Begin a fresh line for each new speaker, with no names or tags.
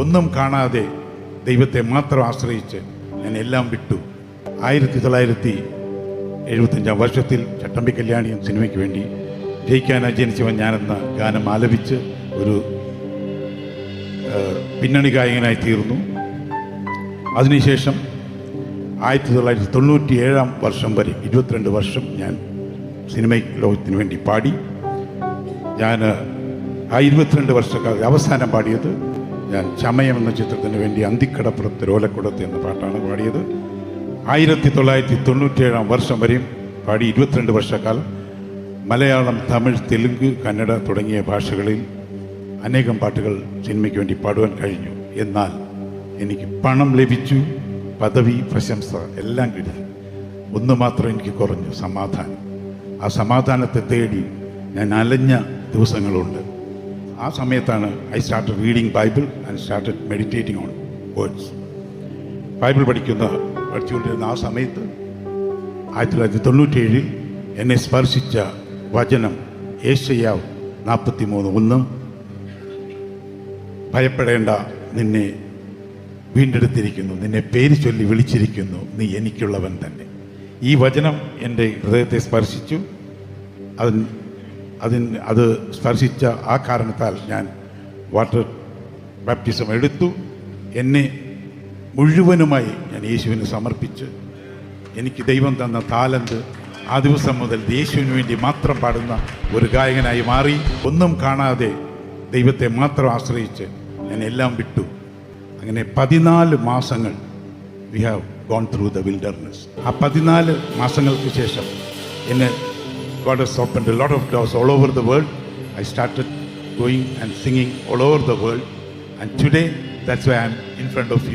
ഒന്നും കാണാതെ ദൈവത്തെ മാത്രം ആശ്രയിച്ച് ഞാൻ എല്ലാം വിട്ടു. 1975 വർഷത്തിൽ ചട്ടമ്പി കല്യാണിയും സിനിമയ്ക്ക് വേണ്ടി ജയിക്കാനായി ജനിച്ചവൻ ഞാനെന്ന ഗാനം ആലപിച്ച് ഒരു പിന്നണി ഗായകനായി തീർന്നു. അതിനുശേഷം 1997 വർഷം വരെ 22 വർഷം ഞാൻ സിനിമ ലോകത്തിന് വേണ്ടി പാടി. ഞാൻ ആ 22 വർഷക്കാലത്ത് അവസാനം പാടിയത് ഞാൻ ചമയം എന്ന ചിത്രത്തിന് വേണ്ടി അന്തിക്കടപ്പുറത്ത് രോലക്കുടത്ത് എന്ന പാട്ടാണ് പാടിയത്. 1997 വർഷം വരെയും പാടി 22 വർഷക്കാലം മലയാളം, തമിഴ്, തെലുങ്ക്, കന്നഡ തുടങ്ങിയ ഭാഷകളിൽ അനേകം പാട്ടുകൾ സിനിമയ്ക്ക് വേണ്ടി പാടുവാൻ കഴിഞ്ഞു. എന്നാൽ എനിക്ക് പണം ലഭിച്ചു, പദവി, പ്രശംസ എല്ലാം കിട്ടി. ഒന്ന് മാത്രം എനിക്ക് കുറഞ്ഞു, സമാധാനം. ആ സമാധാനത്തെ തേടി ഞാൻ അലഞ്ഞ ദിവസങ്ങളുണ്ട്. ആ സമയത്താണ് I started reading Bible and started meditating on words. Bible പഠിച്ചുകൊണ്ടിരുന്ന ആ സമയത്ത് 1997 എന്നെ സ്പർശിച്ച വചനം യെശയ്യാവ് 43:1, ഭയപ്പെടേണ്ട, നിന്നെ വീണ്ടെടുത്തിരിക്കുന്നു, നിന്നെ പേര് ചൊല്ലി വിളിച്ചിരിക്കുന്നു, നീ എനിക്കുള്ളവൻ തന്നെ. ഈ വചനം എൻ്റെ ഹൃദയത്തെ സ്പർശിച്ചു. അത് സ്പർശിച്ച ആ കാരണത്താൽ ഞാൻ വാട്ടർ ബാപ്റ്റിസം എടുത്തു. എന്നെ മുഴുവനുമായി ഞാൻ യേശുവിന് സമർപ്പിച്ച് എനിക്ക് ദൈവം തന്ന താലന്ത് ആ ദിവസം മുതൽ യേശുവിന് വേണ്ടി മാത്രം പാടുന്ന ഒരു ഗായകനായി മാറി. ഒന്നും കാണാതെ ദൈവത്തെ മാത്രം ആശ്രയിച്ച് ഞാൻ എല്ലാം വിട്ടു. അങ്ങനെ 14 മാസങ്ങൾ we have gone through the wilderness. ആ 14 മാസങ്ങൾക്ക് ശേഷം എന്നെ God has opened a lot of doors all over the world. I started going and singing all over the world. And today, that's why I'm in front of you.